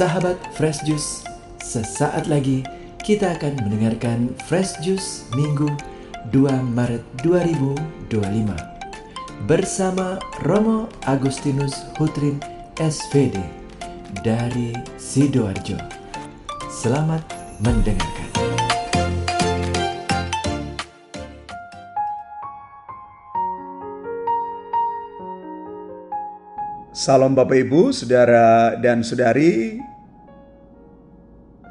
Sahabat Fresh Juice, sesaat lagi kita akan mendengarkan Fresh Juice Minggu 2 Maret 2025 bersama Romo Agustinus Hutrin SVD dari Sidoarjo. Selamat mendengarkan. Salam Bapak Ibu, Saudara dan Saudari.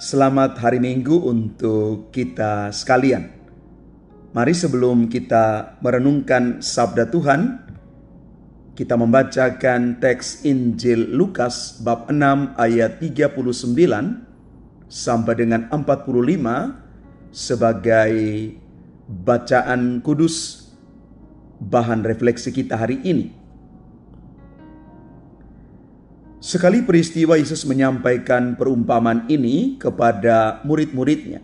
Selamat hari Minggu untuk kita sekalian. Mari sebelum kita merenungkan sabda Tuhan, kita membacakan teks Injil Lukas bab 6 ayat 39 sampai dengan 45 sebagai bacaan kudus bahan refleksi kita hari ini. Sekali peristiwa Yesus menyampaikan perumpamaan ini kepada murid-muridnya.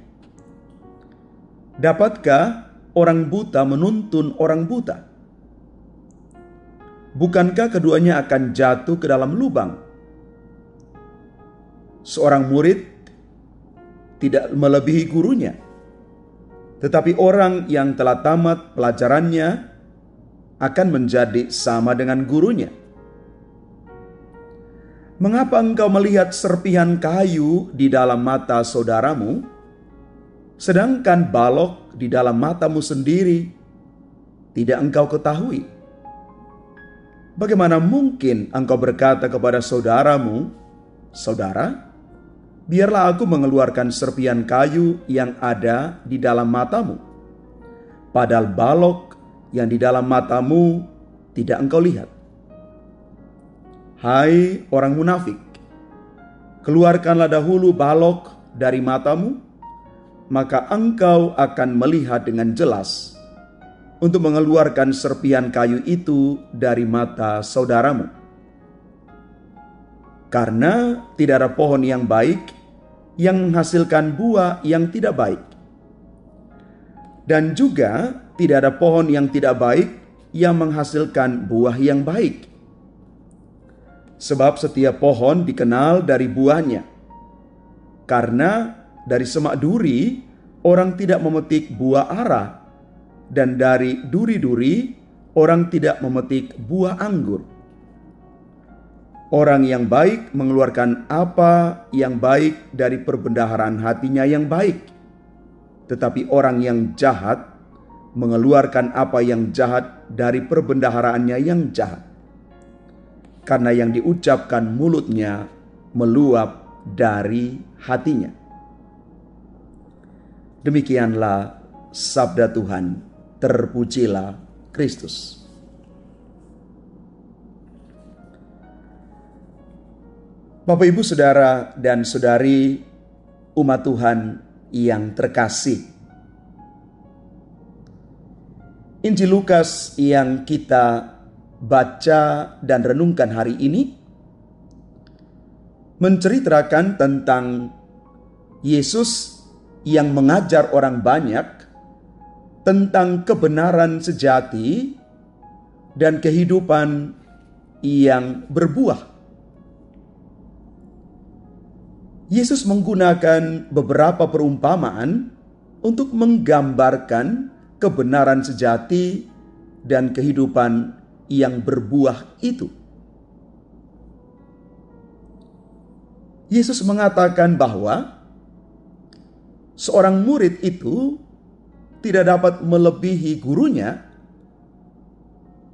Dapatkah orang buta menuntun orang buta? Bukankah keduanya akan jatuh ke dalam lubang? Seorang murid tidak melebihi gurunya, tetapi orang yang telah tamat pelajarannya akan menjadi sama dengan gurunya. Mengapa engkau melihat serpihan kayu di dalam mata saudaramu, sedangkan balok di dalam matamu sendiri tidak engkau ketahui? Bagaimana mungkin engkau berkata kepada saudaramu, "Saudara, biarlah aku mengeluarkan serpihan kayu yang ada di dalam matamu," padahal balok yang di dalam matamu tidak engkau lihat? Hai orang munafik, keluarkanlah dahulu balok dari matamu, maka engkau akan melihat dengan jelas untuk mengeluarkan serpihan kayu itu dari mata saudaramu. Karena tidak ada pohon yang baik yang menghasilkan buah yang tidak baik, dan juga tidak ada pohon yang tidak baik yang menghasilkan buah yang baik. Sebab setiap pohon dikenal dari buahnya. Karena dari semak duri orang tidak memetik buah ara, dan dari duri-duri orang tidak memetik buah anggur. Orang yang baik mengeluarkan apa yang baik dari perbendaharaan hatinya yang baik, tetapi orang yang jahat mengeluarkan apa yang jahat dari perbendaharaannya yang jahat. Karena yang diucapkan mulutnya meluap dari hatinya. Demikianlah sabda Tuhan. Terpujilah Kristus. Bapak, Ibu, Saudara dan Saudari, umat Tuhan yang terkasih. Injil Lukas yang kita baca dan renungkan hari ini menceritakan tentang Yesus yang mengajar orang banyak tentang kebenaran sejati dan kehidupan yang berbuah. Yesus menggunakan beberapa perumpamaan untuk menggambarkan kebenaran sejati dan kehidupan yang berbuah itu. Yesus mengatakan bahwa seorang murid itu tidak dapat melebihi gurunya,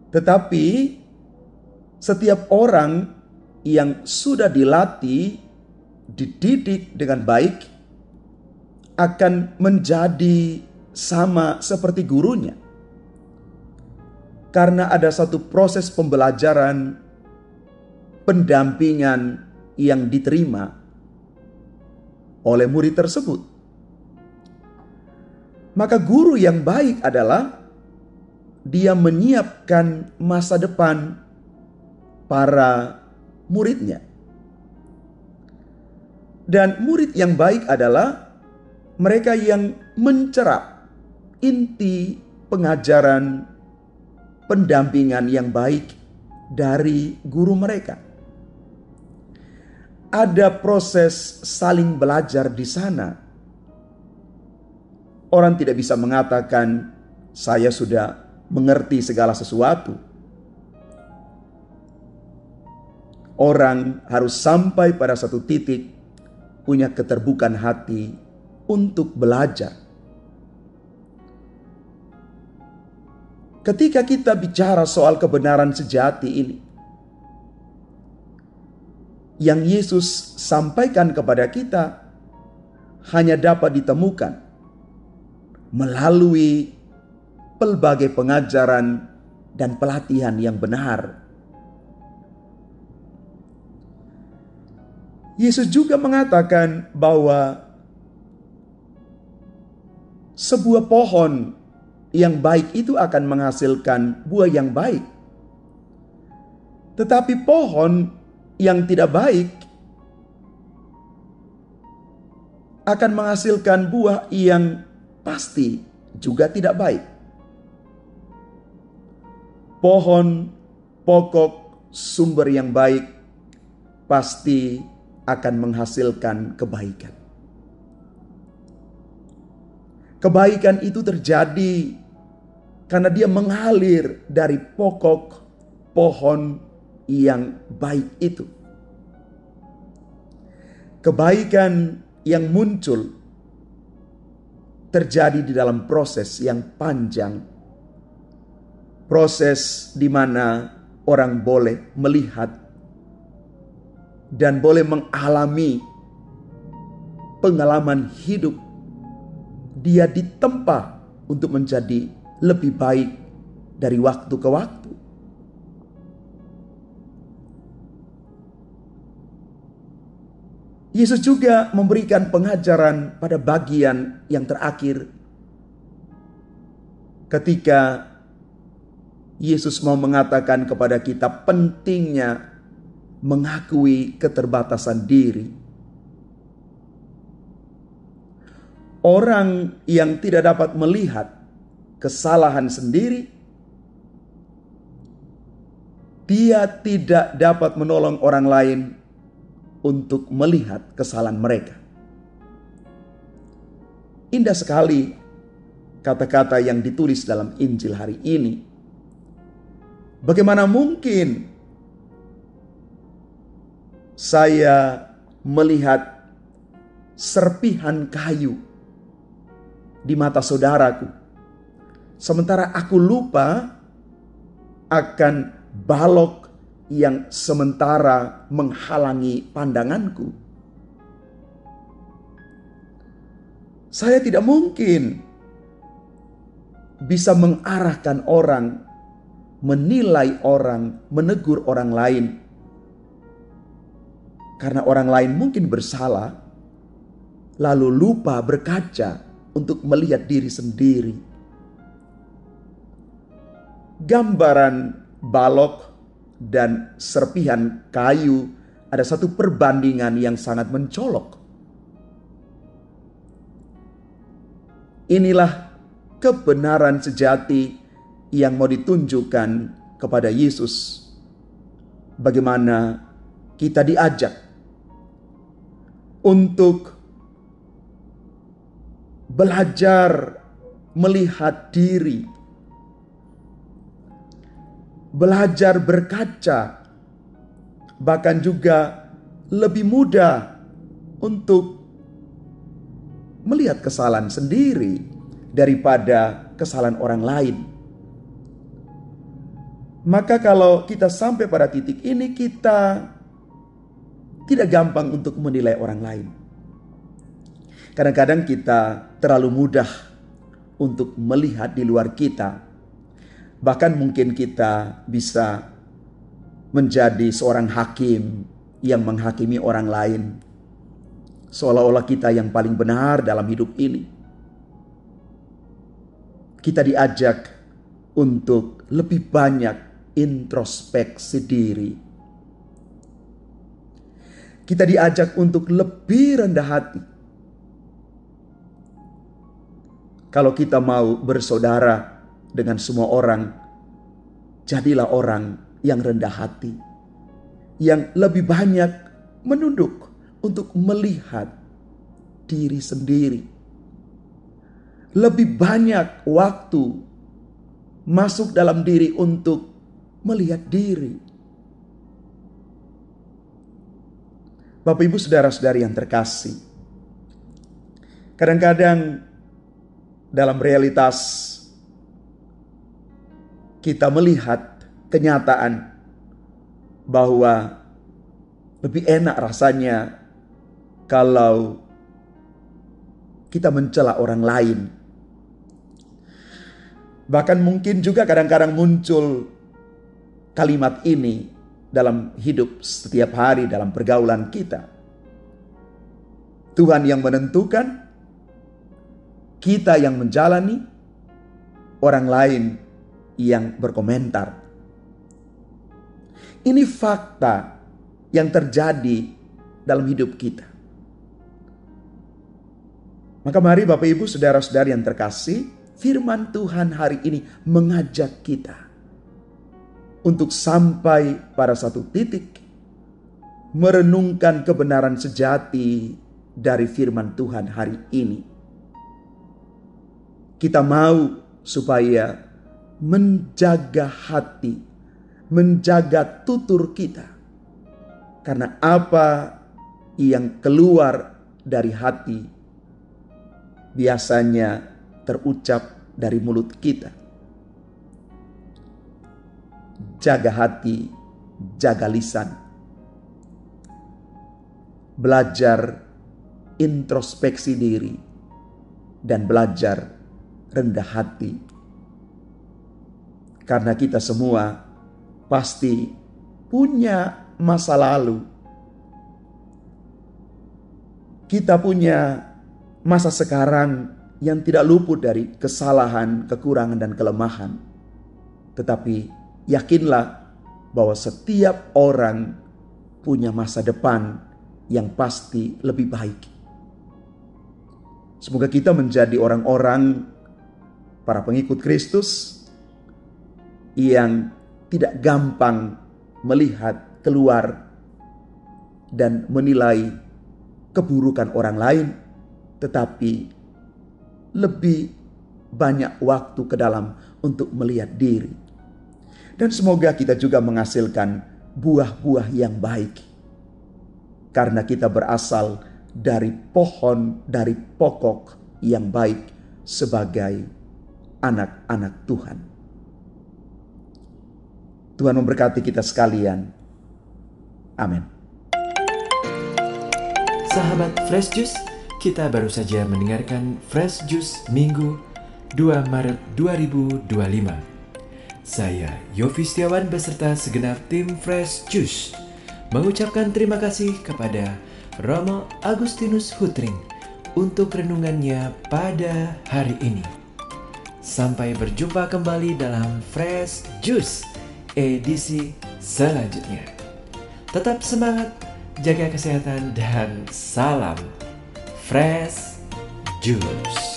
tetapi setiap orang yang sudah dilatih, dididik dengan baik akan menjadi sama seperti gurunya. Karena ada satu proses pembelajaran, pendampingan yang diterima oleh murid tersebut. Maka guru yang baik adalah dia menyiapkan masa depan para muridnya. Dan murid yang baik adalah mereka yang mencerap inti pengajaran, pendampingan yang baik dari guru mereka. ada proses saling belajar di sana. Orang tidak bisa mengatakan, saya sudah mengerti segala sesuatu. Orang harus sampai pada satu titik punya keterbukaan hati untuk belajar. Ketika kita bicara soal kebenaran sejati ini, yang Yesus sampaikan kepada kita hanya dapat ditemukan melalui pelbagai pengajaran dan pelatihan yang benar. Yesus juga mengatakan bahwa sebuah pohon yang baik itu akan menghasilkan buah yang baik. Tetapi pohon yang tidak baik akan menghasilkan buah yang pasti juga tidak baik. Pohon, pokok, sumber yang baik pasti akan menghasilkan kebaikan. Kebaikan itu terjadi karena dia mengalir dari pokok pohon yang baik itu. Kebaikan yang muncul terjadi di dalam proses yang panjang. Proses di mana orang boleh melihat dan boleh mengalami pengalaman hidup. Dia ditempa untuk menjadi lebih baik dari waktu ke waktu. Yesus juga memberikan pengajaran pada bagian yang terakhir. Ketika Yesus mau mengatakan kepada kita pentingnya mengakui keterbatasan diri. Orang yang tidak dapat melihat kesalahan sendiri, dia tidak dapat menolong orang lain untuk melihat kesalahan mereka. Indah sekali kata-kata yang ditulis dalam Injil hari ini. Bagaimana mungkin saya melihat serpihan kayu di mata saudaraku, sementara aku lupa akan balok yang sementara menghalangi pandanganku. Saya tidak mungkin bisa mengarahkan orang, menilai orang, menegur orang lain. Karena orang lain mungkin bersalah, lalu lupa berkaca untuk melihat diri sendiri. Gambaran balok dan serpihan kayu ada satu perbandingan yang sangat mencolok. Inilah kebenaran sejati yang mau ditunjukkan kepada Yesus. Bagaimana kita diajak untuk belajar melihat diri, belajar berkaca, bahkan juga lebih mudah untuk melihat kesalahan sendiri daripada kesalahan orang lain. Maka kalau kita sampai pada titik ini, kita tidak gampang untuk menilai orang lain. Kadang-kadang kita terlalu mudah untuk melihat di luar kita. Bahkan mungkin kita bisa menjadi seorang hakim yang menghakimi orang lain. Seolah-olah kita yang paling benar dalam hidup ini. Kita diajak untuk lebih banyak introspeksi diri. Kita diajak untuk lebih rendah hati. Kalau kita mau bersaudara dengan semua orang, jadilah orang yang rendah hati, yang lebih banyak menunduk untuk melihat diri sendiri. Lebih banyak waktu masuk dalam diri untuk melihat diri. Bapak, Ibu, saudara-saudari yang terkasih, kadang-kadang dalam realitas kita melihat kenyataan bahwa lebih enak rasanya kalau kita mencela orang lain. Bahkan mungkin juga kadang-kadang muncul kalimat ini dalam hidup setiap hari dalam pergaulan kita. Tuhan yang menentukan, kita yang menjalani, orang lain yang berkomentar. Ini fakta yang terjadi dalam hidup kita. Maka mari Bapak, Ibu, saudara-saudari yang terkasih, firman Tuhan hari ini mengajak kita untuk sampai pada satu titik merenungkan kebenaran sejati dari firman Tuhan hari ini. Kita mau supaya menjaga hati, menjaga tutur kita. Karena apa yang keluar dari hati biasanya terucap dari mulut kita. Jaga hati, jaga lisan. Belajar introspeksi diri dan belajar rendah hati. Karena kita semua pasti punya masa lalu. Kita punya masa sekarang yang tidak luput dari kesalahan, kekurangan, dan kelemahan. Tetapi yakinlah bahwa setiap orang punya masa depan yang pasti lebih baik. Semoga kita menjadi orang-orang, para pengikut Kristus, yang tidak gampang melihat keluar dan menilai keburukan orang lain, tetapi lebih banyak waktu ke dalam untuk melihat diri. Dan semoga kita juga menghasilkan buah-buah yang baik. Karena kita berasal dari pohon, dari pokok yang baik sebagai anak-anak Tuhan. Tuhan memberkati kita sekalian. Amin. Sahabat Fresh Juice, kita baru saja mendengarkan Fresh Juice Minggu 2 Maret 2025. Saya Yofi Setiawan beserta segenap tim Fresh Juice mengucapkan terima kasih kepada Romo Agustinus Hutring untuk renungannya pada hari ini. Sampai berjumpa kembali dalam Fresh Juice edisi selanjutnya. Tetap semangat, jaga kesehatan, dan salam Fresh Juice.